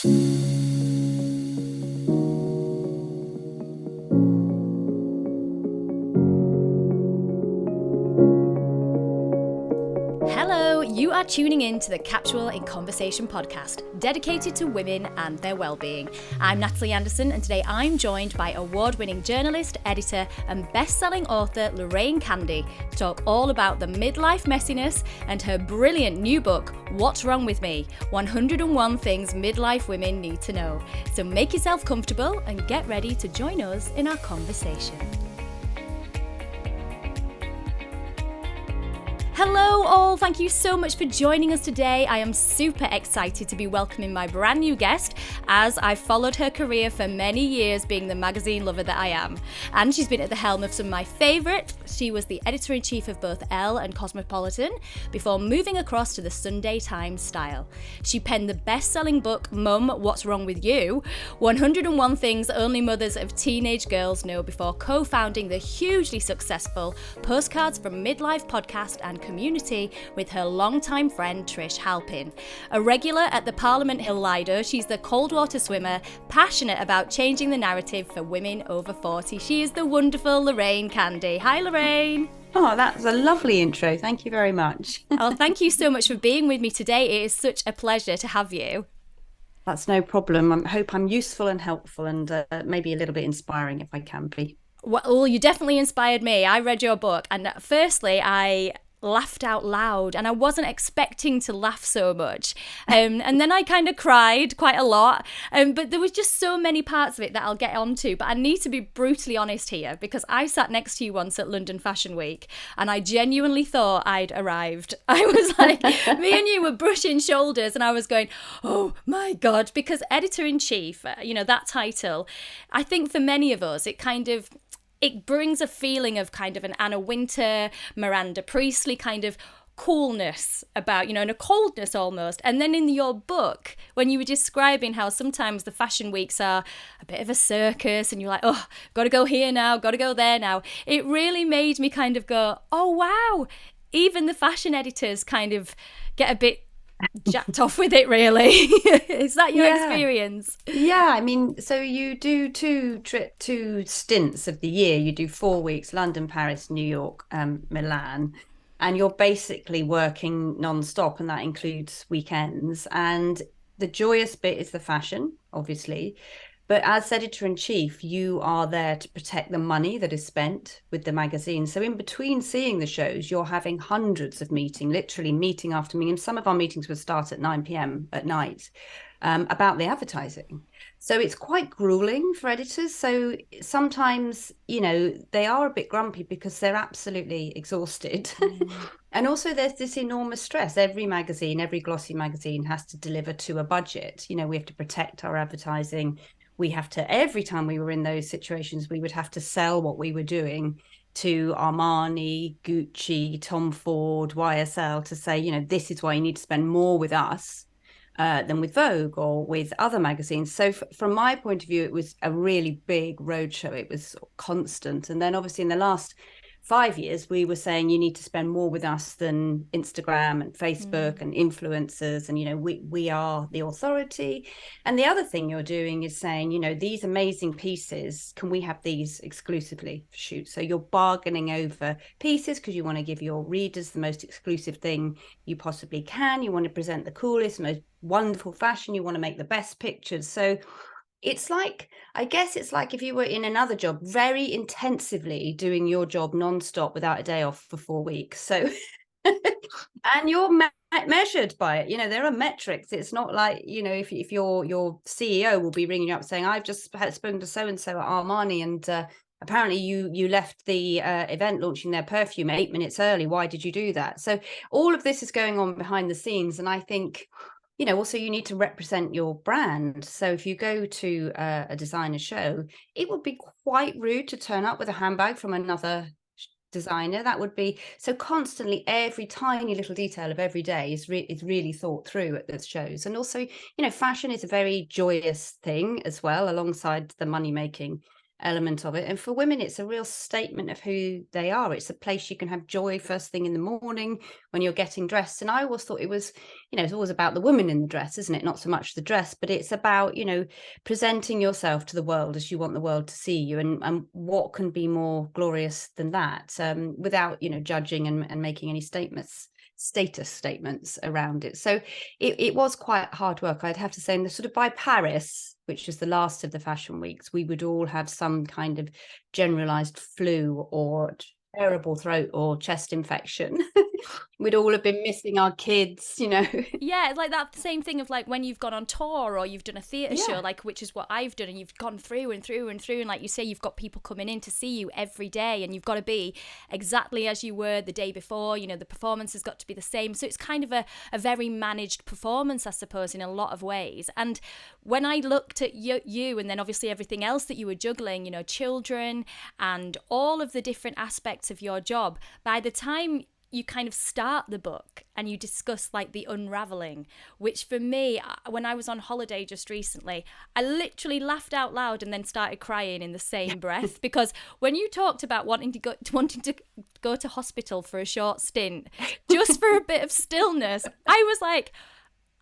Hello, you are tuning in to the Capsule in Conversation podcast, dedicated to women and their well-being. I'm Natalie Anderson, and today I'm joined by award-winning journalist, editor, and best-selling author Lorraine Candy to talk all about the midlife messiness and her brilliant new book, What's Wrong With Me? 101 Things Midlife Women Need to Know. So make yourself comfortable and get ready to join us in our conversation. Hello all, thank you so much for joining us today. I am super excited to be welcoming my brand new guest, as I've followed her career for many years being the magazine lover that I am. And she's been at the helm of some of my favourites. She was the editor-in-chief of both Elle and Cosmopolitan before moving across to the Sunday Times style. She penned the best-selling book, Mum, What's Wrong With You? 101 Things Only Mothers of Teenage Girls Know, before co-founding the hugely successful Postcards From Midlife podcast and community with her longtime friend Trish Halpin. A regular at the Parliament Hill Lido, she's the cold water swimmer, passionate about changing the narrative for women over 40. She is the wonderful Lorraine Candy. Hi, Lorraine. Oh, that's a lovely intro. Thank you very much. Oh, thank you so much for being with me today. It is such a pleasure to have you. That's no problem. I hope I'm useful and helpful and maybe a little bit inspiring if I can be. Well, you definitely inspired me. I read your book, and firstly, I laughed out loud, and I wasn't expecting to laugh so much, and then I kind of cried quite a lot, but there was just so many parts of it that I'll get onto. But I need to be brutally honest here, because I sat next to you once at London Fashion Week and I genuinely thought I'd arrived. I was like, me and you were brushing shoulders, and I was going, oh my God, because editor-in-chief, that title, I think for many of us, it brings a feeling of kind of an Anna Wintour, Miranda Priestley kind of coolness about, and a coldness almost. And then in your book, when you were describing how sometimes the fashion weeks are a bit of a circus and you're like, oh, got to go here now, got to go there now, it really made me kind of go, oh, wow, even the fashion editors kind of get a bit jacked off with it, really. Is that your experience? Yeah, I mean, so you do two stints of the year. You do 4 weeks, London, Paris, New York, Milan, and you're basically working non-stop, and that includes weekends. And the joyous bit is the fashion, obviously. But as editor-in-chief, you are there to protect the money that is spent with the magazine. So in between seeing the shows, you're having hundreds of meetings, literally meeting after meeting. Some of our meetings would start at 9 p.m. at night about the advertising. So it's quite grueling for editors. So sometimes, they are a bit grumpy because they're absolutely exhausted. And also there's this enormous stress. Every glossy magazine has to deliver to a budget. We have to protect our advertising. We have to, every time we were in those situations, we would have to sell what we were doing to Armani, Gucci, Tom Ford, YSL to say, this is why you need to spend more with us than with Vogue or with other magazines. So from my point of view, it was a really big roadshow. It was constant. And then obviously in the last 5 years, we were saying you need to spend more with us than Instagram and Facebook and influencers. And, we are the authority. And the other thing you're doing is saying, these amazing pieces, can we have these exclusively for shoots? So you're bargaining over pieces because you want to give your readers the most exclusive thing you possibly can. You want to present the coolest, most wonderful fashion. You want to make the best pictures. So it's like if you were in another job, very intensively doing your job nonstop without a day off for 4 weeks. So, and you're measured by it. There are metrics. It's not like, if your CEO will be ringing you up saying, I've just spoken to so-and-so at Armani and apparently you left the event launching their perfume 8 minutes early. Why did you do that? So all of this is going on behind the scenes. And I think, also you need to represent your brand. So if you go to a designer show, it would be quite rude to turn up with a handbag from another designer. That would be so constantly. Every tiny little detail of every day is really thought through at the shows. And also, fashion is a very joyous thing as well, alongside the money making element of it. And for women, it's a real statement of who they are. It's a place you can have joy first thing in the morning when you're getting dressed. And I always thought it was, it's always about the woman in the dress, isn't it? Not so much the dress, but it's about, presenting yourself to the world as you want the world to see you. And what can be more glorious than that, without, judging and making any status statements around it. So it was quite hard work, I'd have to say. And sort of by Paris, which was the last of the fashion weeks, we would all have some kind of generalized flu or terrible throat or chest infection. We'd all have been missing our kids, Yeah, it's like that same thing of like when you've gone on tour or you've done a theatre show, like, which is what I've done, and you've gone through and through and through, and like you say, you've got people coming in to see you every day, and you've got to be exactly as you were the day before. The performance has got to be the same. So it's kind of a very managed performance, I suppose, in a lot of ways. And when I looked at you and then obviously everything else that you were juggling, children and all of the different aspects of your job, by the time you kind of start the book and you discuss like the unraveling, which for me, when I was on holiday just recently, I literally laughed out loud and then started crying in the same breath, because when you talked about wanting to go to hospital for a short stint just for a bit of stillness, I was like,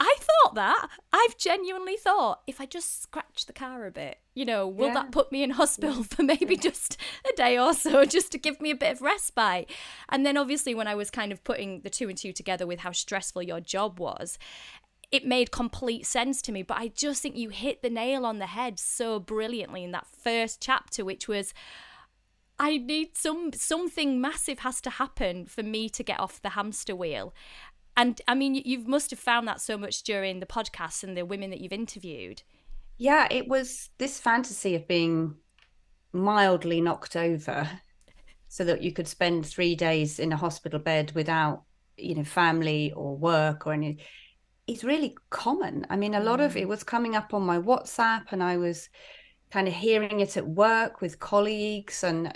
I've genuinely thought, if I just scratch the car a bit, will that put me in hospital for maybe just a day or so, just to give me a bit of respite? And then obviously when I was kind of putting the two and two together with how stressful your job was, it made complete sense to me. But I just think you hit the nail on the head so brilliantly in that first chapter, which was, I need something massive has to happen for me to get off the hamster wheel. And I mean, you must have found that so much during the podcast and the women that you've interviewed. Yeah, it was this fantasy of being mildly knocked over so that you could spend 3 days in a hospital bed without, family or work or any. It's really common. I mean, a lot of it was coming up on my WhatsApp, and I was kind of hearing it at work with colleagues, and,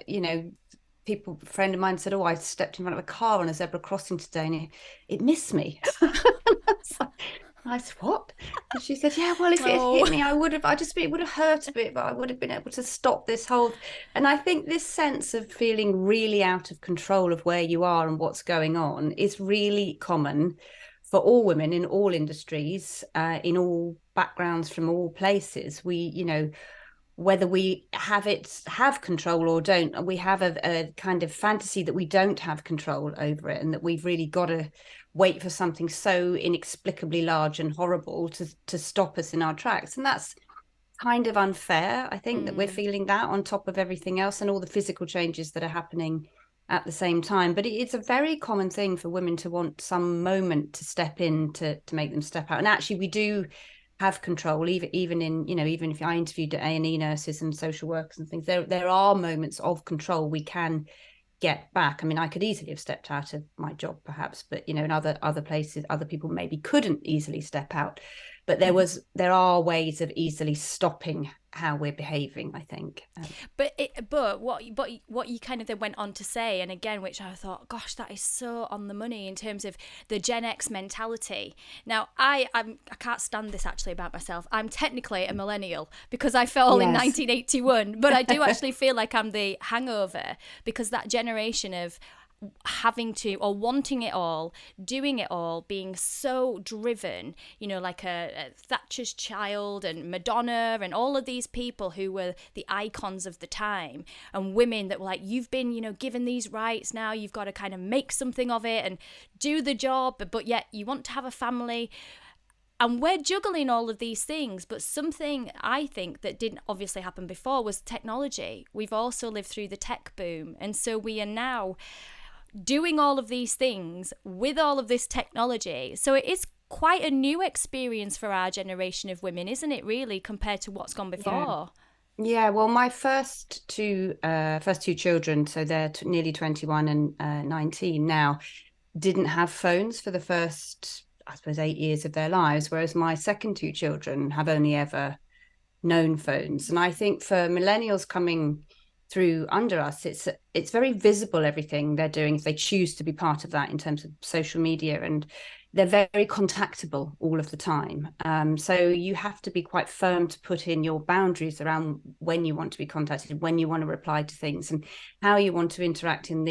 a friend of mine said, I stepped in front of a car on a zebra crossing today and it missed me. I said, what? And she said, yeah, well, if it hit me, it would have hurt a bit, but I would have been able to stop this whole. And I think this sense of feeling really out of control of where you are and what's going on is really common for all women in all industries, in all backgrounds, from all places. We, whether we have control or don't, we have a kind of fantasy that we don't have control over it, and that we've really got to wait for something so inexplicably large and horrible to stop us in our tracks. And that's kind of unfair, I think, that we're feeling that on top of everything else and all the physical changes that are happening at the same time. But it's a very common thing for women to want some moment to step in to make them step out. And actually we do have control, even in, even if I interviewed A&E nurses and social workers and things, there are moments of control we can get back. I mean, I could easily have stepped out of my job perhaps, but in other places, other people maybe couldn't easily step out. But there are ways of easily stopping how we're behaving, I think. But what you kind of then went on to say, and again, which I thought, gosh, that is so on the money in terms of the Gen X mentality. Now, I can't stand this actually about myself. I'm technically a millennial because I fell in 1981, but I do actually feel like I'm the hangover, because that generation of having to, or wanting it all, doing it all, being so driven, like a Thatcher's child and Madonna and all of these people who were the icons of the time, and women that were like, you've been, given these rights, now you've got to kind of make something of it and do the job, but yet you want to have a family. And we're juggling all of these things. But something I think that didn't obviously happen before was technology. We've also lived through the tech boom, and so we are now doing all of these things with all of this technology. So it is quite a new experience for our generation of women, isn't it, really, compared to what's gone before? Yeah, well, my first two children, so they're nearly 21 and 19 now, didn't have phones for the first, I suppose, 8 years of their lives, whereas my second two children have only ever known phones. And I think for millennials coming through under us, it's very visible, everything they're doing, if they choose to be part of that in terms of social media. And they're very contactable all of the time. So you have to be quite firm to put in your boundaries around when you want to be contacted, when you want to reply to things, and how you want to interact in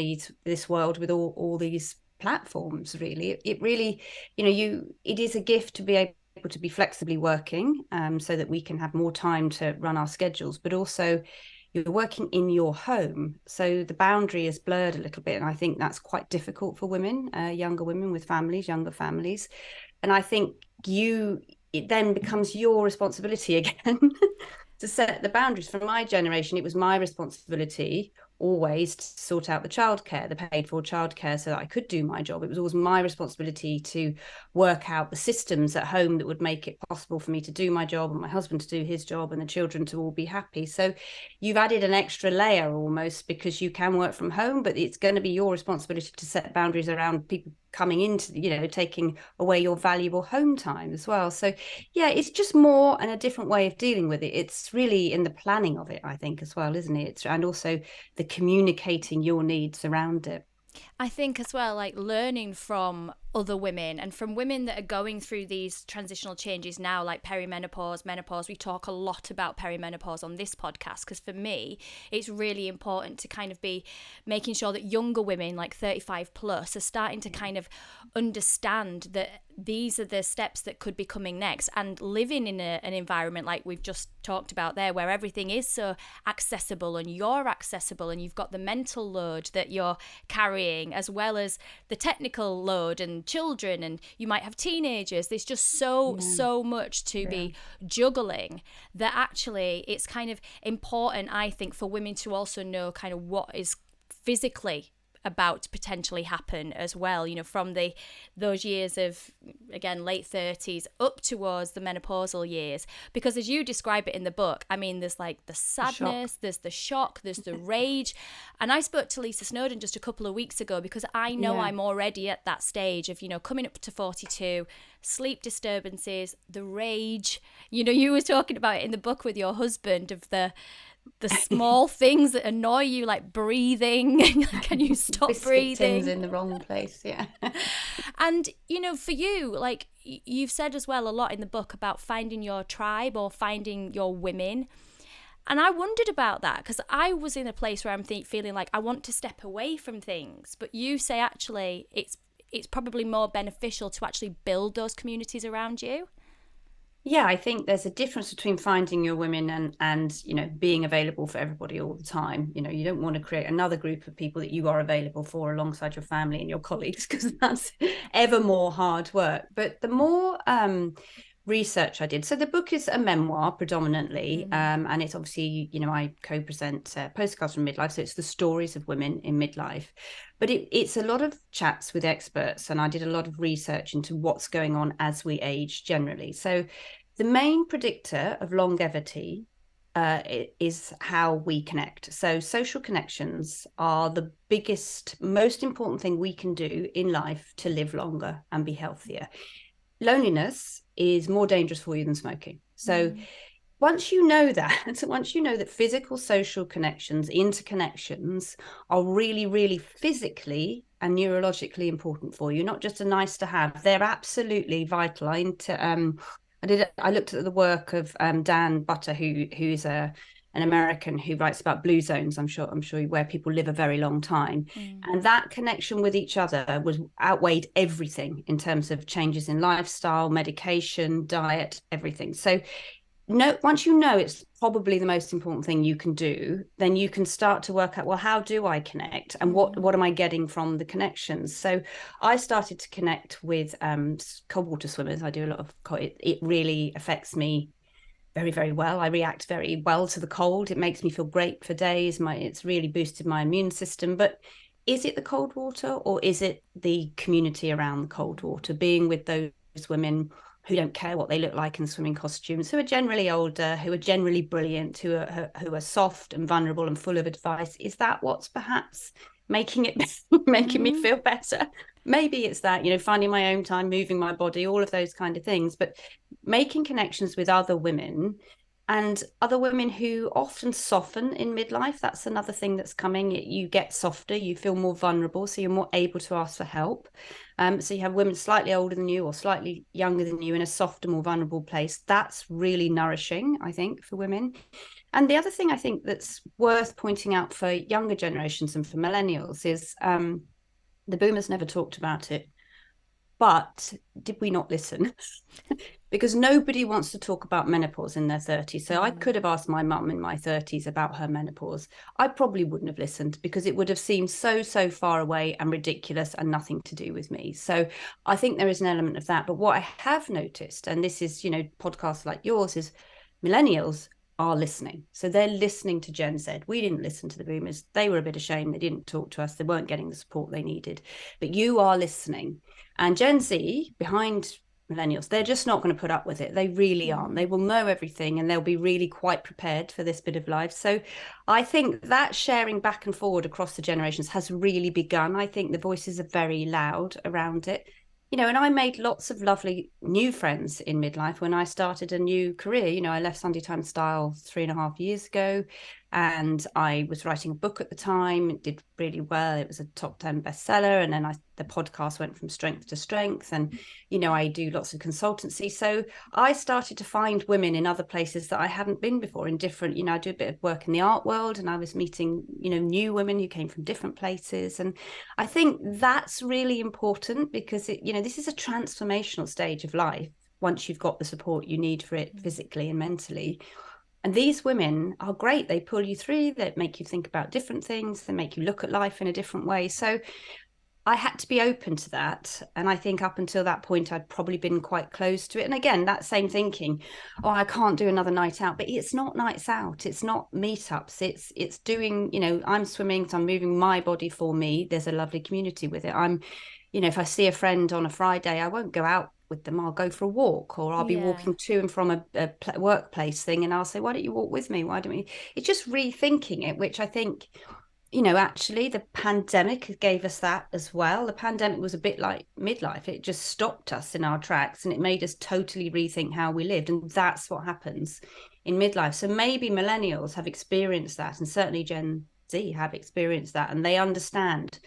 this world with all these platforms. Really, it really, it is a gift to be able to be flexibly working, so that we can have more time to run our schedules, but also you're working in your home, so the boundary is blurred a little bit, and I think that's quite difficult for women, younger women with families, younger families. And I think it then becomes your responsibility again to set the boundaries. For my generation, it was my responsibility always to sort out the childcare, the paid for childcare, so that I could do my job. It was always my responsibility to work out the systems at home that would make it possible for me to do my job and my husband to do his job and the children to all be happy. So you've added an extra layer almost, because you can work from home, but it's going to be your responsibility to set boundaries around people coming into, taking away your valuable home time as well. So yeah, it's just more and a different way of dealing with it. It's really in the planning of it, I think, as well, isn't it? And also the communicating your needs around it. I think as well, like learning from other women and from women that are going through these transitional changes now, like perimenopause, menopause. We talk a lot about perimenopause on this podcast because for me, it's really important to kind of be making sure that younger women, like 35 plus, are starting to kind of understand that these are the steps that could be coming next, and living in an environment like we've just talked about there, where everything is so accessible and you're accessible and you've got the mental load that you're carrying as well as the technical load and children, and you might have teenagers. There's just so much to be juggling that actually it's kind of important, I think, for women to also know kind of what is physically about to potentially happen as well, from those years of, again, late 30s up towards the menopausal years. Because as you describe it in the book, I mean, there's like the sadness, there's the shock, there's the rage. And I spoke to Lisa Snowdon just a couple of weeks ago because I know I'm already at that stage of, coming up to 42, sleep disturbances, the rage. You were talking about it in the book with your husband of the small things that annoy you, like breathing. Can you stop breathing? Tins in the wrong place, yeah. And for you, like you've said as well a lot in the book about finding your tribe or finding your women. And I wondered about that because I was in a place where I'm feeling like I want to step away from things, but you say actually it's probably more beneficial to actually build those communities around you. Yeah, I think there's a difference between finding your women and being available for everybody all the time. You don't want to create another group of people that you are available for alongside your family and your colleagues, because that's ever more hard work. But the more research I did, so the book is a memoir predominantly, and it's obviously, I co-present Postcards from Midlife, so it's the stories of women in midlife. But it's a lot of chats with experts, and I did a lot of research into what's going on as we age generally. So the main predictor of longevity is how we connect. So social connections are the biggest, most important thing we can do in life to live longer and be healthier. Loneliness is more dangerous for you than smoking. So once you know that physical social connections, interconnections are really, really physically and neurologically important for you, not just a nice to have, they're absolutely vital. I looked at the work of Dan Butter, who's an American who writes about blue zones, I'm sure where people live a very long time. And that connection with each other was outweighed everything in terms of changes in lifestyle, medication, diet, everything. So once you know it's probably the most important thing you can do, then you can start to work out, well, how do I connect and what am I getting from the connections? So I started to connect with cold water swimmers. I do a lot of it really affects me very, very well. I react very well to the cold. It makes me feel great for days. It's really boosted my immune system. But is it the cold water, or is it the community around the cold water, being with those women who don't care what they look like in swimming costumes, who are generally older, who are generally brilliant, who are soft and vulnerable and full of advice? Is that what's perhaps making me feel better? Maybe it's that, finding my own time, moving my body, all of those kind of things. But making connections with other women and other women who often soften in midlife. That's another thing that's coming. You get softer, you feel more vulnerable, so you're more able to ask for help. So you have women slightly older than you or slightly younger than you in a softer, more vulnerable place. That's really nourishing, I think, for women. And the other thing I think that's worth pointing out for younger generations and for millennials is the boomers never talked about it. But did we not listen? Because nobody wants to talk about menopause in their 30s. So I could have asked my mum in my 30s about her menopause. I probably wouldn't have listened because it would have seemed so far away and ridiculous and nothing to do with me. So I think there is an element of that. But what I have noticed, and this is, podcasts like yours, is millennials are listening. So they're listening to Gen Z. We didn't listen to the boomers. They were a bit ashamed. They didn't talk to us. They weren't getting the support they needed. But you are listening. And Gen Z, behind millennials, they're just not going to put up with it. They really aren't. They will know everything and they'll be really quite prepared for this bit of life. So I think that sharing back and forward across the generations has really begun. I think the voices are very loud around it. And I made lots of lovely new friends in midlife when I started a new career. I left Sunday Times Style 3.5 years ago, and I was writing a book at the time. It did really well. It was a top 10 bestseller. And then the podcast went from strength to strength. And, I do lots of consultancy. So I started to find women in other places that I hadn't been before in different, I do a bit of work in the art world, and I was meeting, new women who came from different places. And I think that's really important because this is a transformational stage of life once you've got the support you need for it physically and mentally. And these women are great. They pull you through, they make you think about different things, they make you look at life in a different way. So I had to be open to that. And I think up until that point, I'd probably been quite close to it. And again, that same thinking, I can't do another night out. But it's not nights out. It's not meetups. It's doing, I'm swimming, so I'm moving my body for me. There's a lovely community with it. If I see a friend on a Friday, I won't go out with them. I'll go for a walk, or I'll be walking to and from a workplace thing. And I'll say, why don't you walk with me? Why don't we? It's just rethinking it, which I think, actually the pandemic gave us that as well. The pandemic was a bit like midlife. It just stopped us in our tracks and it made us totally rethink how we lived. And that's what happens in midlife. So maybe millennials have experienced that, and certainly Gen Z have experienced that, and they understand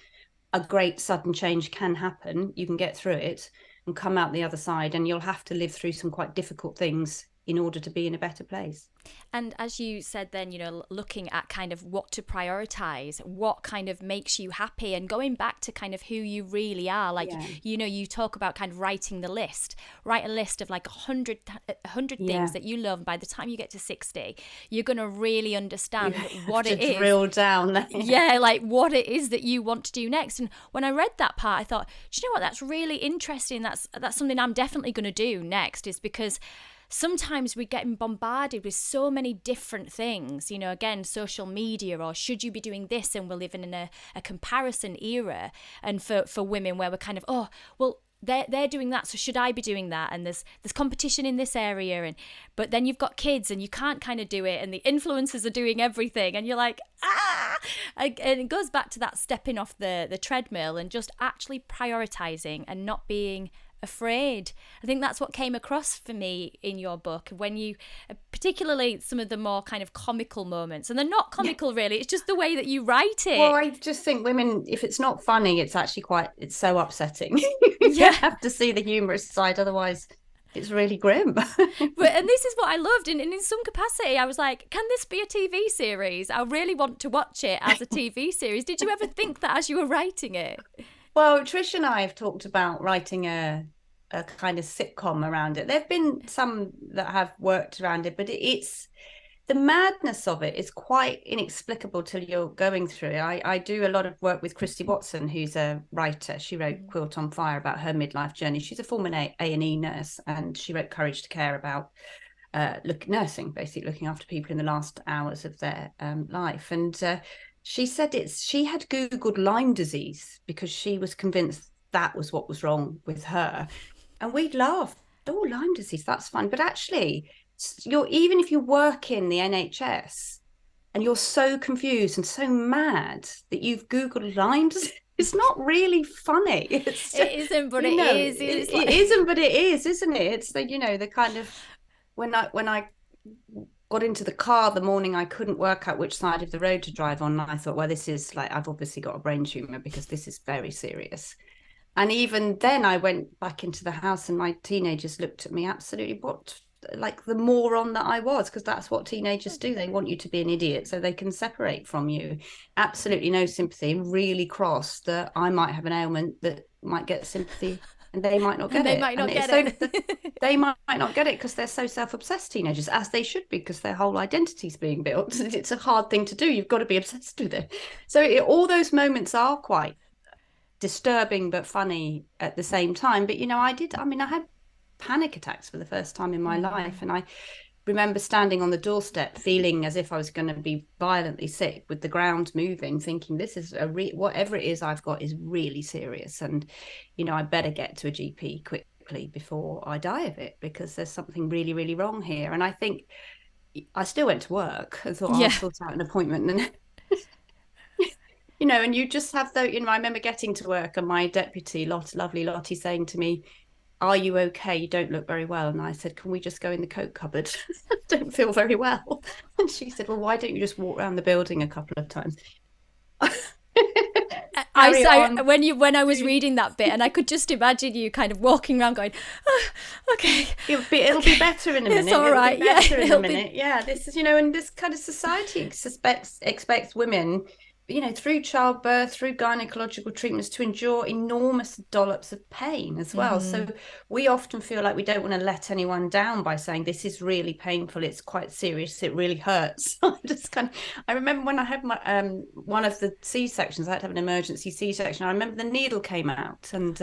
a great sudden change can happen. You can get through it and come out the other side, and you'll have to live through some quite difficult things in order to be in a better place. And as you said then, looking at kind of what to prioritize, what kind of makes you happy, and going back to kind of who you really are. Like, you talk about kind of writing the list, write a list of like 100 things that you love. And by the time you get to 60, you're going to really understand what it is. Drill down. Like what it is that you want to do next. And when I read that part, I thought, do you know what? That's really interesting. That's something I'm definitely going to do next, is because sometimes we're getting bombarded with so many different things, again, social media, or should you be doing this? And we're living in a comparison era. And for women where we're kind of, they're doing that, so should I be doing that? And there's competition in this area, but then you've got kids and you can't kind of do it, and the influencers are doing everything, and you're like, and it goes back to that stepping off the treadmill and just actually prioritizing and not being afraid. I think that's what came across for me in your book, when you, particularly some of the more kind of comical moments, and they're not comical really, it's just the way that you write it. Well, I just think women, if it's not funny, it's actually it's so upsetting. You have to see the humorous side, otherwise it's really grim. And this is what I loved, and in some capacity I was like, can this be a TV series? I really want to watch it as a TV series. Did you ever think that as you were writing it? Well, Trish and I have talked about writing a kind of sitcom around it. There have been some that have worked around it, but it's the madness of it is quite inexplicable till you're going through it. I do a lot of work with Christy Watson, who's a writer. She wrote Quilt on Fire about her midlife journey. She's a former A&E nurse, and she wrote Courage to Care about nursing, basically looking after people in the last hours of their life. And she said she had Googled Lyme disease because she was convinced that was what was wrong with her. And we'd laughed, Lyme disease, that's fine. But actually, even if you work in the NHS and you're so confused and so mad that you've Googled Lyme disease, it's not really funny. It isn't, but it is. It isn't, but it is, isn't it? It's the, the kind of, when I got into the car the morning I couldn't work out which side of the road to drive on. And I thought, well, this is like, I've obviously got a brain tumor because this is very serious. And even then I went back into the house and my teenagers looked at me absolutely what, like the moron that I was, because that's what teenagers do. They want you to be an idiot so they can separate from you. Absolutely no sympathy, really cross that I might have an ailment that might get sympathy and they might not And get they it. might not And it's get so it. they might not get it because they're so self-obsessed, teenagers, as they should be, because their whole identity is being built. It's a hard thing to do. You've got to be obsessed with it. So all those moments are quite disturbing but funny at the same time. But I had panic attacks for the first time in my life, and I remember standing on the doorstep feeling as if I was going to be violently sick, with the ground moving, thinking this is whatever it is I've got is really serious, and I better get to a GP quickly before I die of it, because there's something really, really wrong here. And I think I still went to work and thought, I'll sort out an appointment. And and you just have I remember getting to work and my deputy, lovely Lottie, saying to me, "Are you okay? You don't look very well." And I said, "Can we just go in the coat cupboard? I don't feel very well." And she said, "Well, why don't you just walk around the building a couple of times?" When I was reading that bit, and I could just imagine you kind of walking around going, oh, okay, it'll be better in a minute. It's all right. Yeah, this is and this kind of society expects women, through childbirth, through gynecological treatments, to endure enormous dollops of pain as well. So we often feel like we don't want to let anyone down by saying, this is really painful, it's quite serious, it really hurts. I remember when I had my one of the C-sections, I had to have an emergency C-section. I remember the needle came out, and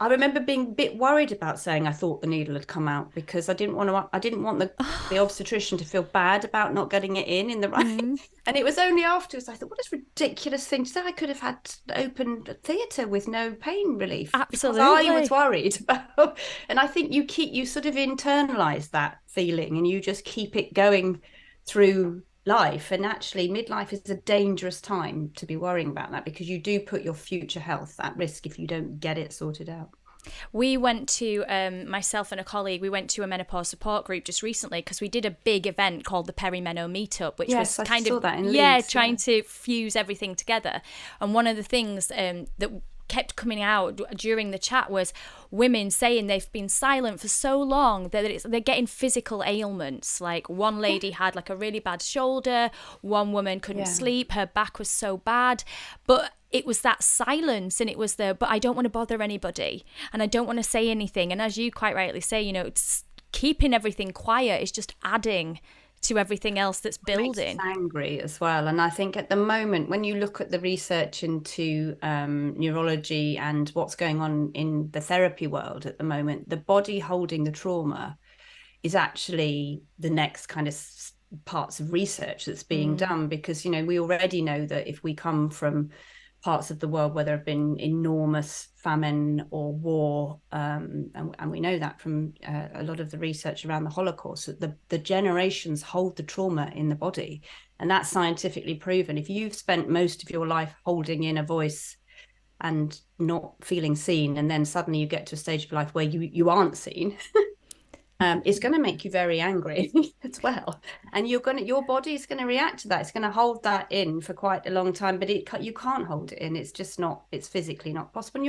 I remember being a bit worried about saying I thought the needle had come out, because I didn't want the obstetrician to feel bad about not getting it in the right. And it was only afterwards I thought, what a ridiculous thing to say. I could have had open theatre with no pain relief. Absolutely. Because I was worried about. And I think you sort of internalize that feeling and you just keep it going through life. And actually midlife is a dangerous time to be worrying about that, because you do put your future health at risk if you don't get it sorted out. We went to, myself and a colleague, we went to a menopause support group just recently, because we did a big event called the Perimenopause Meetup, which was kind of trying to fuse everything together. And one of the things that kept coming out during the chat was women saying they've been silent for so long that they're getting physical ailments. Like one lady had like a really bad shoulder, one woman couldn't sleep, her back was so bad, but it was that silence, and it was but I don't want to bother anybody and I don't want to say anything. And as you quite rightly say, it's keeping everything quiet is just adding to everything else that's building. It makes us angry as well. And I think at the moment, when you look at the research into neurology and what's going on in the therapy world at the moment, the body holding the trauma is actually the next kind of parts of research that's being done, because we already know that if we come from parts of the world where there have been enormous famine or war, and we know that from a lot of the research around the Holocaust, that the generations hold the trauma in the body, and that's scientifically proven. If you've spent most of your life holding in a voice and not feeling seen, and then suddenly you get to a stage of life where you aren't seen, it's going to make you very angry as well, and your body is going to react to that. It's going to hold that in for quite a long time, but you can't hold it in. It's just not. It's physically not possible. And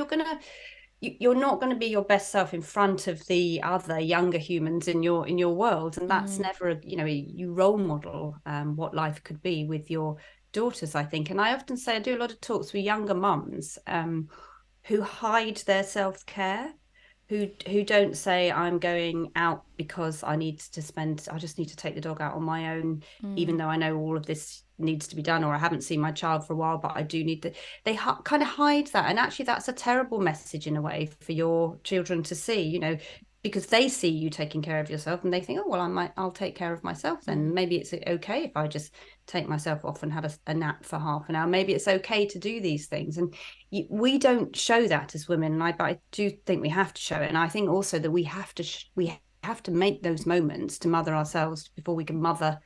you're not going to be your best self in front of the other younger humans in your world, and that's never you role model what life could be with your daughters, I think. And I often say, I do a lot of talks with younger mums who hide their self-care, who don't say, I'm going out because I just need to take the dog out on my own, even though I know all of this needs to be done, or I haven't seen my child for a while, but I do need to. They kind of hide that. And actually that's a terrible message in a way for your children to see, because they see you taking care of yourself and they think, oh, well, I'll take care of myself then. Maybe it's okay if I just take myself off and have a nap for half an hour. Maybe it's okay to do these things. And we don't show that as women. And I do think we have to show it. And I think also that we have to make those moments to mother ourselves before we can mother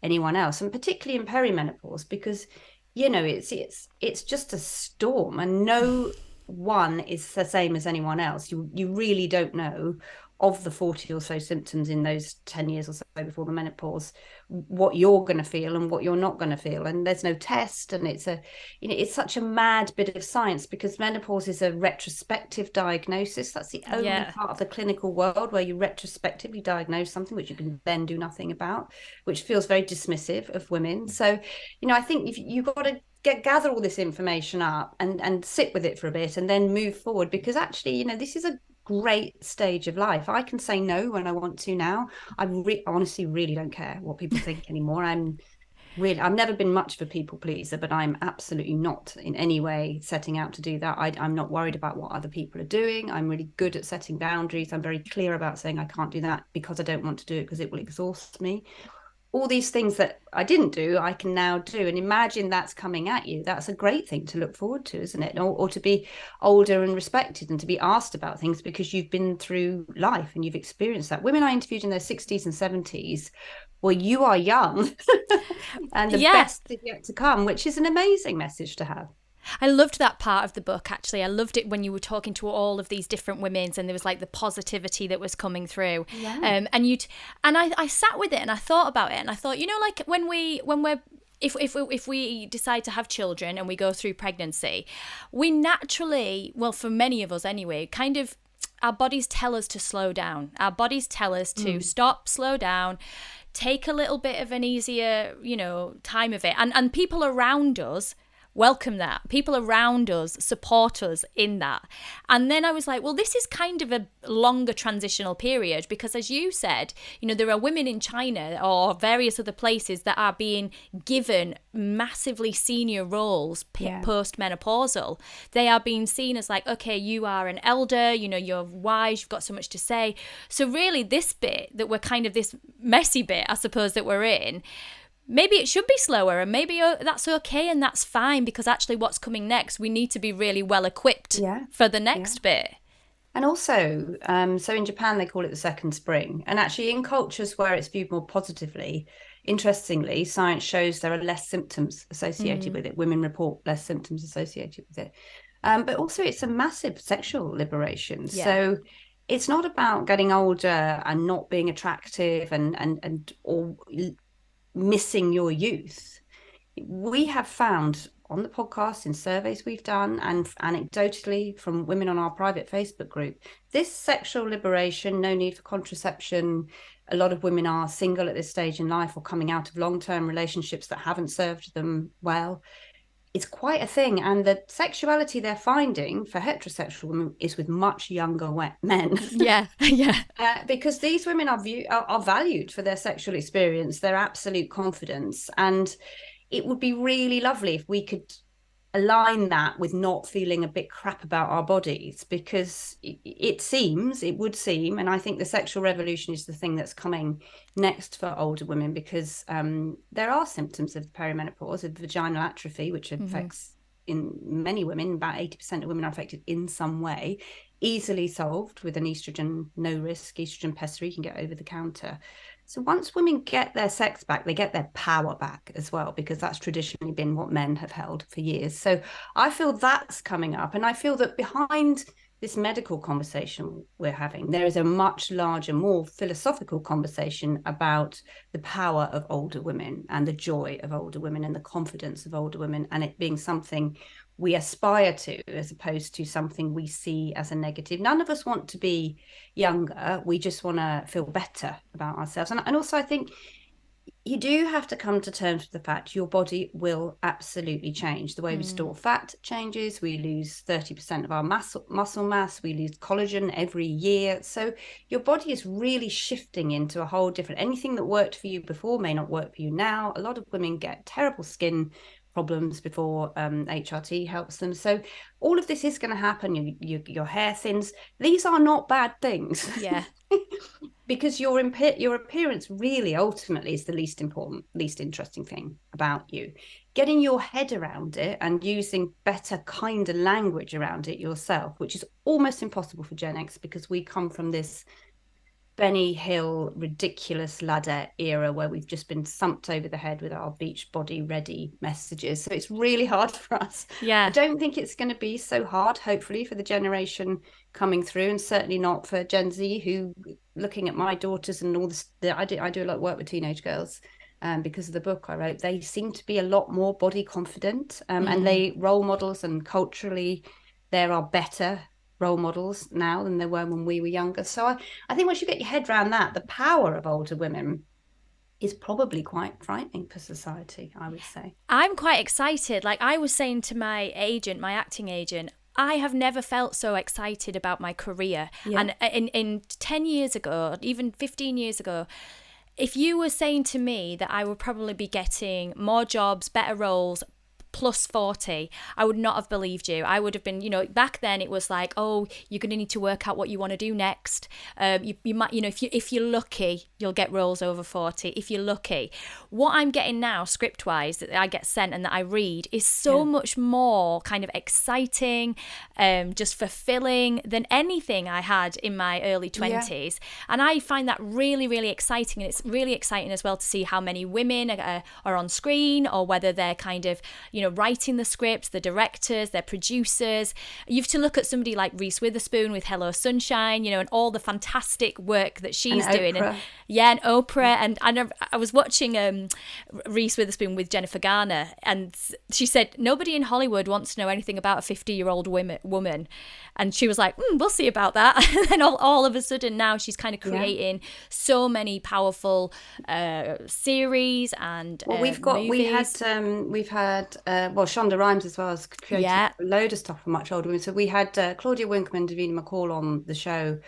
anyone else. And particularly in perimenopause, because, it's just a storm, and no one is the same as anyone else. You really don't know of the 40 or so symptoms in those 10 years or so before the menopause, what you're going to feel and what you're not going to feel. And there's no test. And it's such a mad bit of science, because menopause is a retrospective diagnosis. That's the only Yeah. part of the clinical world where you retrospectively diagnose something which you can then do nothing about, which feels very dismissive of women. So, I think you've got to gather all this information up and sit with it for a bit and then move forward, because actually, this is a great stage of life. I can say no when I want to now. I honestly really don't care what people think anymore. I've never been much of a people pleaser, but I'm absolutely not in any way setting out to do that. I'm not worried about what other people are doing. I'm really good at setting boundaries. I'm very clear about saying I can't do that because I don't want to do it because it will exhaust me. All these things that I didn't do, I can now do. And imagine that's coming at you. That's a great thing to look forward to, isn't it? Or to be older and respected and to be asked about things because you've been through life and you've experienced that. Women I interviewed in their 60s and 70s, well, you are young and the Yeah. best is yet to come, which is an amazing message to have. I loved that part of the book, actually. I loved it when you were talking to all of these different women and there was like the positivity that was coming through. Yeah. And I sat with it and I thought about it and I thought, like if we decide to have children and we go through pregnancy, we naturally, well, for many of us anyway, kind of, our bodies tell us to slow down. Our bodies tell us to stop, slow down, take a little bit of an easier, time of it. And people around us welcome that. People around us support us in that. And then I was like, well, this is kind of a longer transitional period because, as you said, there are women in China or various other places that are being given massively senior roles post-menopausal. They are being seen as like, okay, you are an elder, you're wise, you've got so much to say. So really this bit that we're kind of this messy bit, I suppose, that we're in, maybe it should be slower and maybe that's okay and that's fine, because actually what's coming next, we need to be really well equipped for the next bit. And also, so in Japan, they call it the second spring. And actually in cultures where it's viewed more positively, interestingly, science shows there are less symptoms associated with it. Women report less symptoms associated with it. But also it's a massive sexual liberation. Yeah. So it's not about getting older and not being attractive and or missing your youth. We have found on the podcast, in surveys we've done, and anecdotally from women on our private Facebook group, this sexual liberation, no need for contraception. A lot of women are single at this stage in life or coming out of long-term relationships that haven't served them well. It's quite a thing. And the sexuality they're finding for heterosexual women is with much younger men. Yeah. Because these women are valued for their sexual experience, their absolute confidence. And it would be really lovely if we could align that with not feeling a bit crap about our bodies, because it would seem, and I think the sexual revolution is the thing that's coming next for older women, because there are symptoms of perimenopause, of vaginal atrophy, which affects in many women, about 80% of women are affected in some way, easily solved with an estrogen, no risk, estrogen pessary, you can get over the counter. So once women get their sex back, they get their power back as well, because that's traditionally been what men have held for years. So I feel that's coming up. And I feel that behind this medical conversation we're having, there is a much larger, more philosophical conversation about the power of older women and the joy of older women and the confidence of older women, and it being something we aspire to as opposed to something we see as a negative. None of us want to be younger. We just want to feel better about ourselves. And also I think you do have to come to terms with the fact your body will absolutely change. The way we store fat changes. We lose 30% of our muscle mass. We lose collagen every year. So your body is really shifting into a whole different, anything that worked for you before may not work for you now. A lot of women get terrible skin problems before HRT helps them. So all of this is going to happen. Your hair thins. These are not bad things. Yeah. Because your appearance really ultimately is the least important, least interesting thing about you. Getting your head around it and using better, kinder language around it yourself, which is almost impossible for Gen X, because we come from this Benny Hill ridiculous ladette era where we've just been thumped over the head with our beach body ready messages. So it's really hard for us. I Yeah. don't think it's going to be so hard, hopefully, for the generation coming through, and certainly not for Gen Z, who, looking at my daughters and all this, I do a lot of work with teenage girls. Because of the book I wrote, they seem to be a lot more body confident, and they role models, and culturally there are better role models now than there were when we were younger. So I think once you get your head around that, the power of older women is probably quite frightening for society, I would say. I'm quite excited. Like I was saying to my agent, my acting agent, I have never felt so excited about my career. Yeah. And in 10 years ago, even 15 years ago, if you were saying to me that I would probably be getting more jobs, better roles, plus 40, I would not have believed you. I would have been, back then it was like, oh, you're going to need to work out what you want to do next. You might, if you're lucky, you'll get roles over 40. If you're lucky. What I'm getting now, script-wise, that I get sent and that I read is so much more kind of exciting, just fulfilling than anything I had in my early 20s. And I find that really, really exciting. And it's really exciting as well to see how many women are on screen, or whether they're kind of, writing the scripts, the directors, their producers. You have to look at somebody like Reese Witherspoon with Hello Sunshine, and all the fantastic work that she's doing. Oprah. And Oprah. And I was watching Reese Witherspoon with Jennifer Garner, and she said, nobody in Hollywood wants to know anything about a 50-year-old woman. And she was like, we'll see about that. And then all of a sudden now she's kind of creating so many powerful series and we've had Shonda Rhimes as well has created a load of stuff for much older women. So we had Claudia Winkman and Davina McCall on the show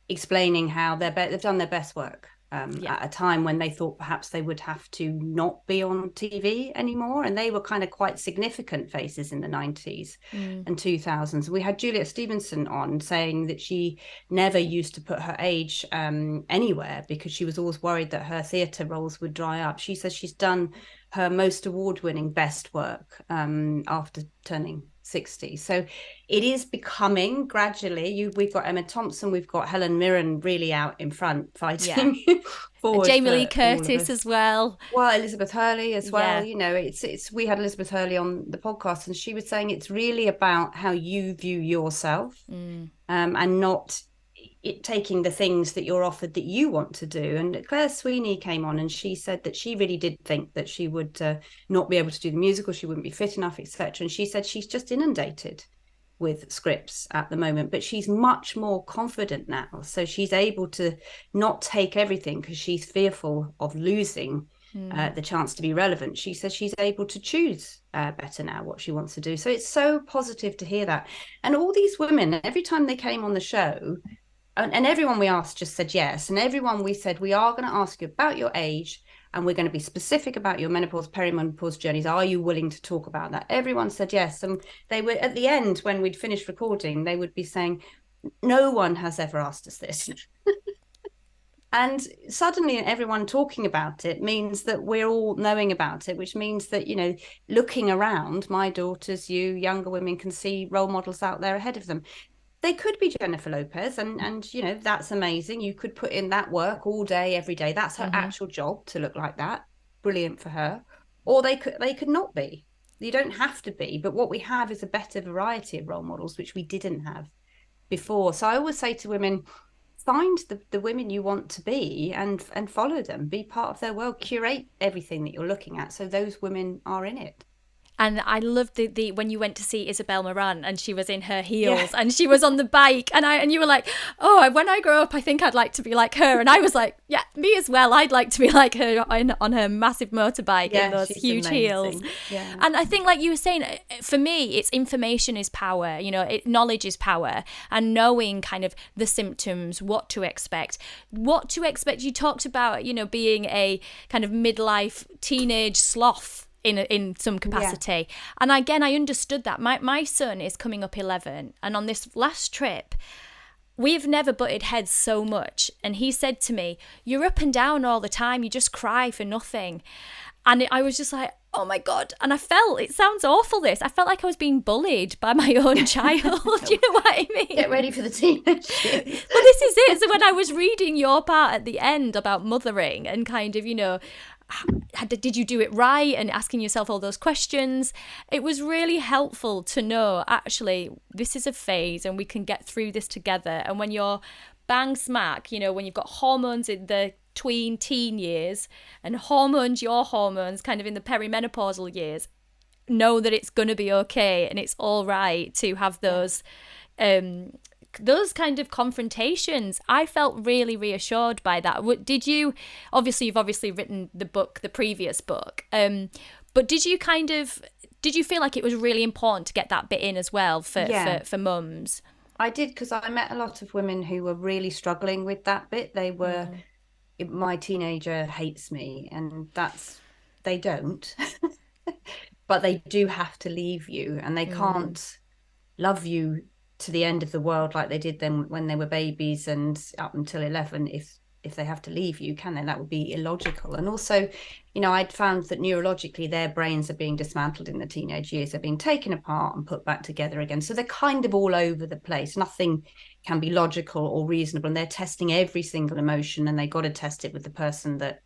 explaining how they've done their best work at a time when they thought perhaps they would have to not be on TV anymore, and they were kind of quite significant faces in the 90s and 2000s. We had Juliet Stevenson on saying that she never used to put her age anywhere because she was always worried that her theatre roles would dry up. She says she's done her most award-winning best work after turning 60. So it is becoming gradually. We've got Emma Thompson, we've got Helen Mirren really out in front fighting forward. Jamie Lee Curtis as well. Well, Elizabeth Hurley as well. It's we had Elizabeth Hurley on the podcast, and she was saying it's really about how you view yourself, and not it taking the things that you're offered that you want to do. And Claire Sweeney came on and she said that she really did think that she would not be able to do the musical, she wouldn't be fit enough, etc. And she said she's just inundated with scripts at the moment, but she's much more confident now, so she's able to not take everything because she's fearful of losing the chance to be relevant. She says she's able to choose better now what she wants to do. So it's so positive to hear that. And all these women, every time they came on the show, and everyone we asked just said yes. And everyone we said, we are going to ask you about your age, and we're going to be specific about your menopause, perimenopause journeys. Are you willing to talk about that? Everyone said yes. And they were, at the end, when we'd finished recording, they would be saying, no one has ever asked us this. And suddenly everyone talking about it means that we're all knowing about it, which means that, looking around, my daughters, you, younger women can see role models out there ahead of them. They could be Jennifer Lopez, and that's amazing. You could put in that work all day, every day. That's her actual job, to look like that. Brilliant for her. Or they could not be. You don't have to be. But what we have is a better variety of role models, which we didn't have before. So I always say to women, find the women you want to be and follow them. Be part of their world. Curate everything that you're looking at so those women are in it. And I loved the when you went to see Isabel Marant and she was in her heels and she was on the bike and you were like, oh, when I grow up, I think I'd like to be like her. And I was like, yeah, me as well. I'd like to be like her on her massive motorbike in those huge heels. Yeah. And I think, like you were saying, for me, it's information is power. Knowledge is power, and knowing kind of the symptoms, what to expect. You talked about, being a kind of midlife teenage sloth in some capacity. And again, I understood that. My son is coming up 11, and on this last trip, we've never butted heads so much. And he said to me, you're up and down all the time, you just cry for nothing. And I was just like, oh my God. And it sounds awful this, I felt like I was being bullied by my own child. Do you know what I mean? Get ready for the teenage years. Well, this is it. So when I was reading your part at the end about mothering and kind of, did you do it right, and asking yourself all those questions, it was really helpful to know, actually, this is a phase and we can get through this together. And when you're bang smack, when you've got hormones in the teen years and your hormones kind of in the perimenopausal years, know that it's going to be okay and it's all right to have those kind of confrontations. I felt really reassured by that. You've obviously written the previous book, but did you feel like it was really important to get that bit in as well for mums? I did, because I met a lot of women who were really struggling with that bit. They were, my teenager hates me, and they don't, but they do have to leave you, and they can't love you to the end of the world like they did them when they were babies and up until 11 if they have to leave you, can they? That would be illogical. And also, I'd found that neurologically their brains are being dismantled in the teenage years. They're being taken apart and put back together again, so they're kind of all over the place. Nothing can be logical or reasonable, and they're testing every single emotion, and they got to test it with the person that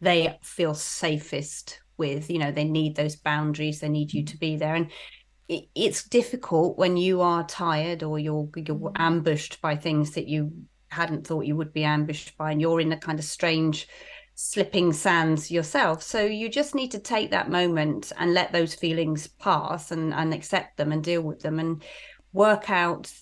they feel safest with. They need those boundaries, they need you to be there. And it's difficult when you are tired or you're ambushed by things that you hadn't thought you would be ambushed by, and you're in a kind of strange slipping sands yourself. So you just need to take that moment and let those feelings pass and accept them and deal with them, and work out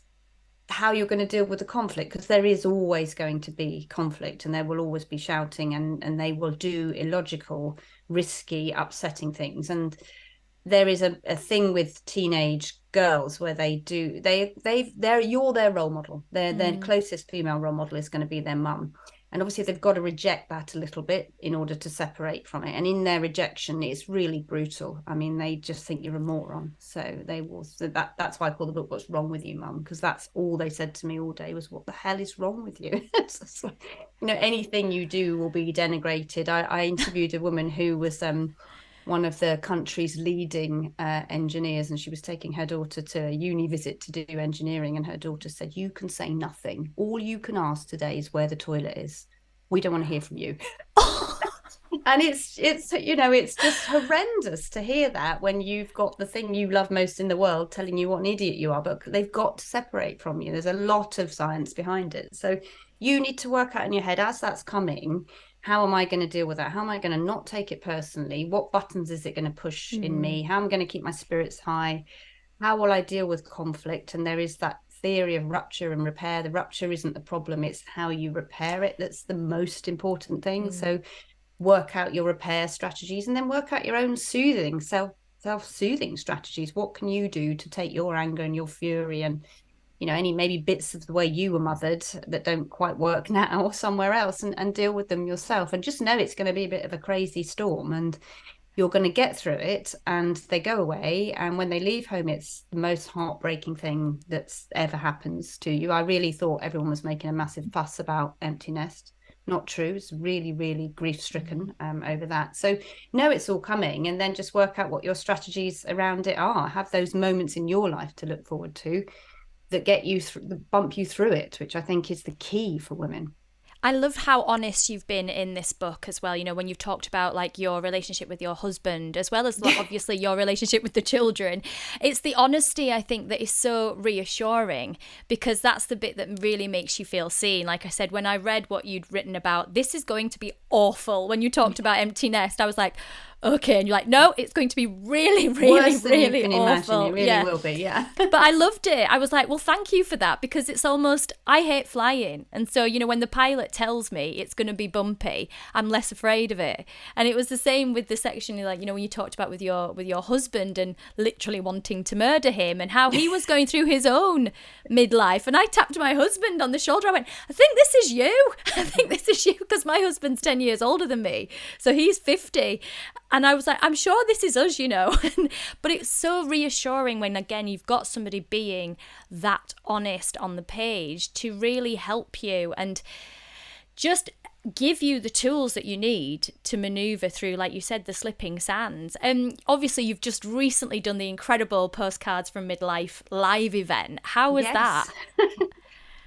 how you're going to deal with the conflict, because there is always going to be conflict, and there will always be shouting, and they will do illogical, risky, upsetting things. And there is a thing with teenage girls where you're their role model. Their closest female role model is going to be their mum, and obviously they've got to reject that a little bit in order to separate from it. And in their rejection, it's really brutal. I mean, they just think you're a moron, so that's why I call the book "What's Wrong with You, Mum?" because that's all they said to me all day was, "What the hell is wrong with you?" It's like, anything you do will be denigrated. I interviewed a woman who was one of the country's leading engineers, and she was taking her daughter to a uni visit to do engineering, and her daughter said, "You can say nothing. All you can ask today is where the toilet is. We don't want to hear from you." And it's just horrendous to hear that when you've got the thing you love most in the world telling you what an idiot you are. But they've got to separate from you. There's a lot of science behind it, so you need to work out in your head, as that's coming, how am I going to deal with that? How am I going to not take it personally? What buttons is it going to push in me? How am I going to keep my spirits high? How will I deal with conflict? And there is that theory of rupture and repair. The rupture isn't the problem, it's how you repair it that's the most important thing. So work out your repair strategies, and then work out your own self-soothing strategies. What can you do to take your anger and your fury and any maybe bits of the way you were mothered that don't quite work now somewhere else, and deal with them yourself, and just know it's going to be a bit of a crazy storm, and you're going to get through it, and they go away, and when they leave home, it's the most heartbreaking thing that's ever happens to you. I really thought everyone was making a massive fuss about empty nest. Not true. It's really, really grief-stricken over that. So know it's all coming, and then just work out what your strategies around it are. Have those moments in your life to look forward to that get you bump you through it, which I think is the key for women. I love how honest you've been in this book as well, when you've talked about like your relationship with your husband, as well as obviously your relationship with the children. It's the honesty, I think, that is so reassuring, because that's the bit that really makes you feel seen. Like I said, when I read what you'd written about, this is going to be awful. When you talked about empty nest, I was like, okay, and you're like, no, it's going to be really, really, worse than really you can awful. Imagine. It really will be, yeah. But I loved it. I was like, well, thank you for that, because it's almost, I hate flying, and so when the pilot tells me it's going to be bumpy, I'm less afraid of it. And it was the same with the section, like when you talked about with your husband and literally wanting to murder him, and how he was going through his own midlife. And I tapped my husband on the shoulder. I went, I think this is you. I think this is you, because my husband's 10 years older than me, so he's 50. And I was like, I'm sure this is us, But it's so reassuring when, again, you've got somebody being that honest on the page to really help you and just give you the tools that you need to maneuver through, like you said, the slipping sands. Obviously, you've just recently done the incredible Postcards from Midlife live event. How was that? Yes.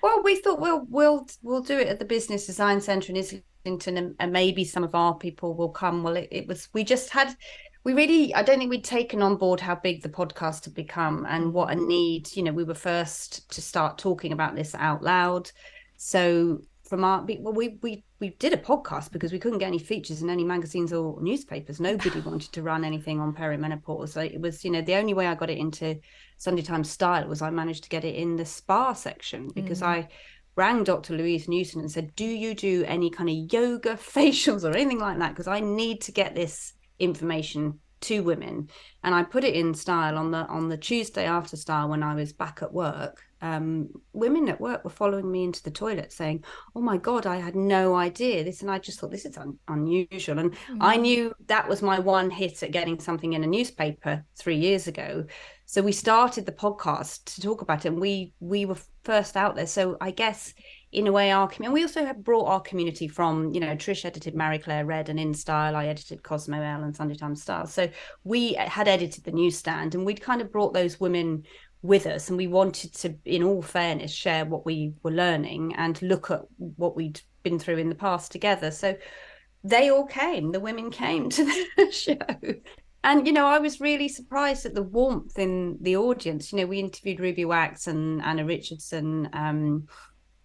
Well, we thought we'll do it at the Business Design Centre in Islington, and maybe some of our people will come. Well, it was I don't think we'd taken on board how big the podcast had become and what a need. We were first to start talking about this out loud. So we did a podcast because we couldn't get any features in any magazines or newspapers. Nobody wanted to run anything on perimenopause. So it was, the only way I got it into Sunday Times Style was I managed to get it in the spa section, because I rang Dr. Louise Newton and said, do you do any kind of yoga, facials or anything like that? Because I need to get this information to women. And I put it in Style on the Tuesday after Style when I was back at work. Women at work were following me into the toilet saying, oh my God, I had no idea this. And I just thought, this is unusual. And I knew that was my one hit at getting something in a newspaper 3 years ago. So we started the podcast to talk about it, and we were first out there. So I guess in a way, we also have brought our community from, Trish edited Marie Claire Red and In Style. I edited Cosmo Elle and Sunday Times Style. So we had edited the newsstand, and we'd kind of brought those women with us, and we wanted to, in all fairness, share what we were learning and look at what we'd been through in the past together. So the women came to the show. And, I was really surprised at the warmth in the audience. We interviewed Ruby Wax and Anna Richardson,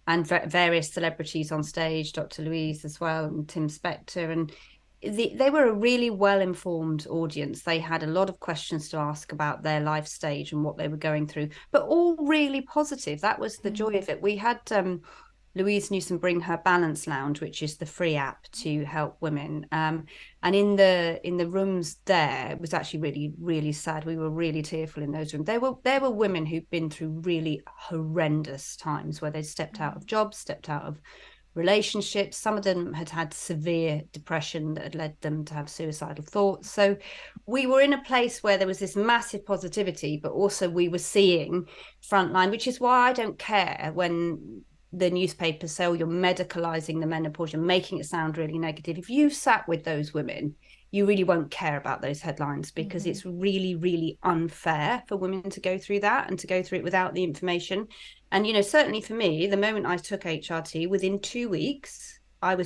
and various celebrities on stage, Dr. Louise as well, and Tim Spector. And they were a really well-informed audience. They had a lot of questions to ask about their life stage and what they were going through, but all really positive. That was the joy of it. We had Louise Newson bring her Balance Lounge, which is the free app to help women. And in the rooms there, it was actually really, really sad. We were really tearful in those rooms. There were women who'd been through really horrendous times where they'd stepped out of jobs, stepped out of relationships. Some of them had had severe depression that had led them to have suicidal thoughts. So we were in a place where there was this massive positivity, but also we were seeing frontline, which is why I don't care when the newspapers say, oh, you're medicalizing the menopause, you're making it sound really negative. If you sat with those women, you really won't care about those headlines, because it's really, really unfair for women to go through that and to go through it without the information. And, certainly for me, the moment I took HRT, within 2 weeks, I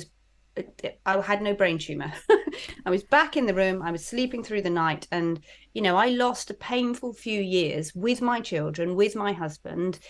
had no brain tumor. I was back in the room. I was sleeping through the night. And, I lost a painful few years with my children, with my husband,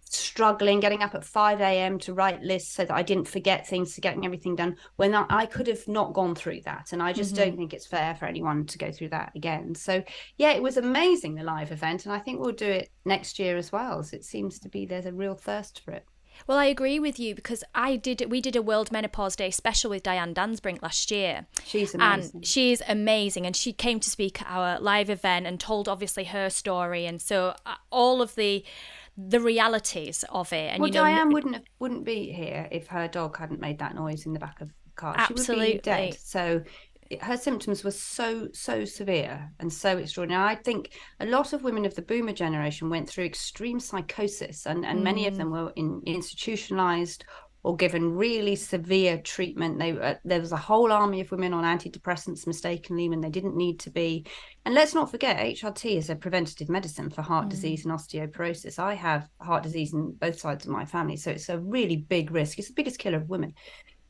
struggling, getting up at 5 a.m. to write lists so that I didn't forget things, to getting everything done, when I could have not gone through that. And I just don't think it's fair for anyone to go through that again. So yeah, it was amazing, the live event. And I think we'll do it next year as well. So it seems to be there's a real thirst for it. Well, I agree with you, because we did a World Menopause Day special with Diane Dansbrink last year. She's amazing. And she's amazing. And she came to speak at our live event and told obviously her story. And so all of the realities of it. And well, Diane wouldn't be here if her dog hadn't made that noise in the back of the car. Absolutely. She would be dead. So her symptoms were so severe and so extraordinary. I think a lot of women of the boomer generation went through extreme psychosis, and many of them were institutionalized or given really severe treatment. There was a whole army of women on antidepressants mistakenly when they didn't need to be. And let's not forget, HRT is a preventative medicine for heart disease and osteoporosis. I have heart disease in both sides of my family, so it's a really big risk. It's the biggest killer of women.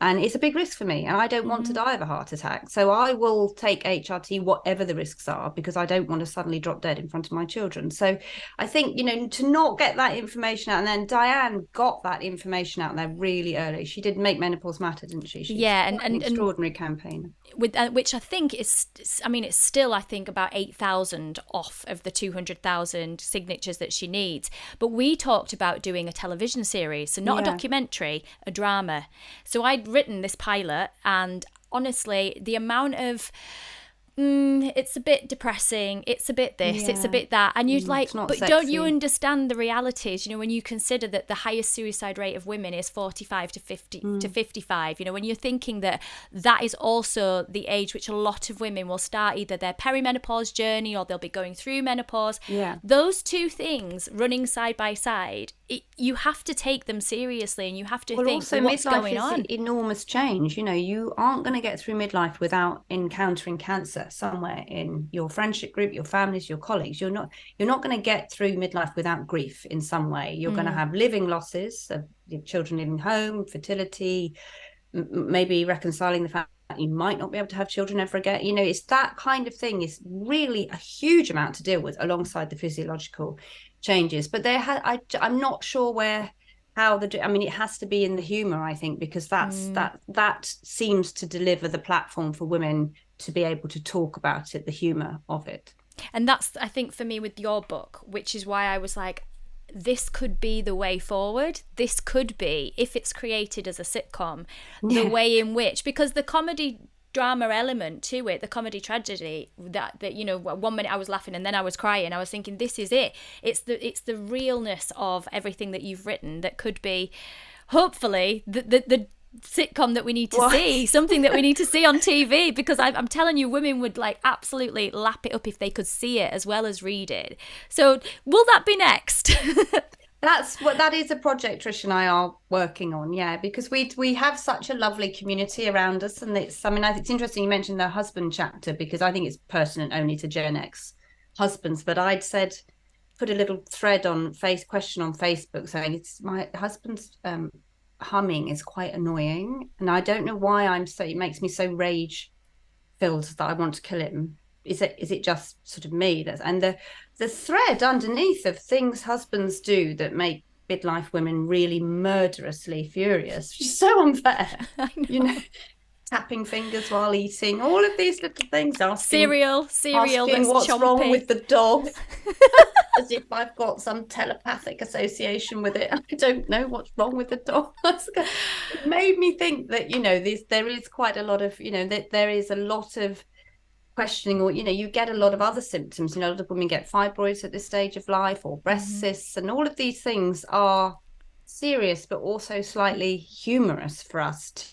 And it's a big risk for me, and I don't want to die of a heart attack. So I will take HRT, whatever the risks are, because I don't want to suddenly drop dead in front of my children. So I think, to not get that information out, and then Diane got that information out there really early. She did Make Menopause Matter, didn't she? She's an extraordinary campaigner. With which I think is, it's still, I think, about 8,000 off of the 200,000 signatures that she needs. But we talked about doing a television series, so not a documentary, a drama. So I'd written this pilot, and honestly, the amount of It's a bit depressing, it's a bit this, it's a bit that, and you're like, it's not but sexy. don't you understand the realities, when you consider that the highest suicide rate of women is 45 to 50 to 55, when you're thinking that is also the age which a lot of women will start either their perimenopause journey or they'll be going through menopause. Those two things running side by side, you have to take them seriously, and you have to think, also, what's midlife going on? Enormous change. You aren't going to get through midlife without encountering cancer somewhere in your friendship group, your families, your colleagues. You're not going to get through midlife without grief in some way. You're going to have living losses of your children leaving home, fertility, maybe reconciling the fact that you might not be able to have children ever again. It's that kind of thing is really a huge amount to deal with alongside the physiological changes. But I'm not sure it has to be in the humor, I think, because that seems to deliver the platform for women to be able to talk about it, the humor of it. And that's, I think, for me with your book, which is why I was like, this could be the way forward. This could be, if it's created as a sitcom, the way in which, because the comedy drama element to it, the comedy tragedy, that 1 minute I was laughing and then I was crying. I was thinking, this is it. It's the realness of everything that you've written that could be, hopefully, the sitcom that we need to see, something that we need to see on TV, because I'm telling you, women would like absolutely lap it up if they could see it as well as read it. So will that be next? That is a project Trish and I are working on, because we have such a lovely community around us, and it's interesting you mentioned the husband chapter, because I think it's pertinent only to Gen X husbands, but I'd said put a little thread on question on Facebook saying it's my husband's humming is quite annoying, and I don't know why it makes me so rage filled that I want to kill him. Is it just sort of me? And the thread underneath of things husbands do that make midlife women really murderously furious, which is so unfair. Tapping fingers while eating, all of these little things. Cereal asking what's chomping. Wrong with the dog. As if I've got some telepathic association with it. I don't know what's wrong with the dog. It made me think that there is quite a lot of that there is a lot of questioning, or you get a lot of other symptoms. A lot of women get fibroids at this stage of life, or breast cysts, and all of these things are serious but also slightly humorous for us to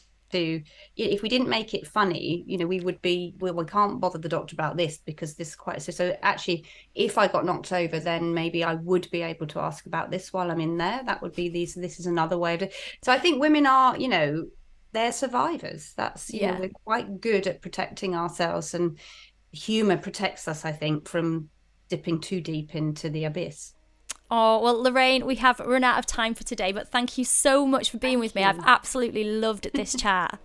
if we didn't make it funny, we would be, well, we can't bother the doctor about this because this is quite so actually, if I got knocked over, then maybe I would be able to ask about this while I'm in there. That would be this is another way of it. So I think women are they're survivors. That's we're quite good at protecting ourselves, and humor protects us, I think, from dipping too deep into the abyss. Oh, well, Lorraine, we have run out of time for today, but thank you so much for being with me. I've absolutely loved this chat.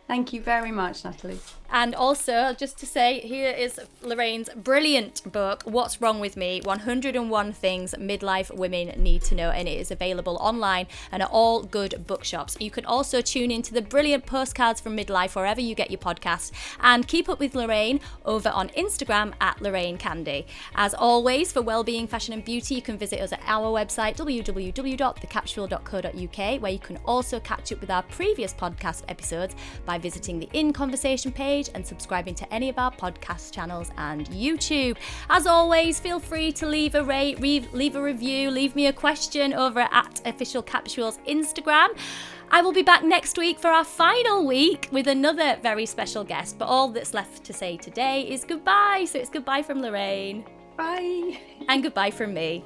Thank you very much, Natalie. And also, just to say, here is Lorraine's brilliant book, What's Wrong With Me? 101 Things Midlife Women Need to Know, and it is available online and at all good bookshops. You can also tune into the brilliant Postcards From Midlife wherever you get your podcast, and keep up with Lorraine over on Instagram at Lorraine Candy. As always, for wellbeing, fashion and beauty, you can visit us at our website, www.thecapsule.co.uk, where you can also catch up with our previous podcast episodes by visiting the In Conversation page and subscribing to any of our podcast channels and YouTube. As always, feel free to leave a rate, leave a review, leave me a question over at Official Capsule's Instagram. I will be back next week for our final week with another very special guest, but all that's left to say today is goodbye. So it's goodbye from Lorraine. Bye. And goodbye from me.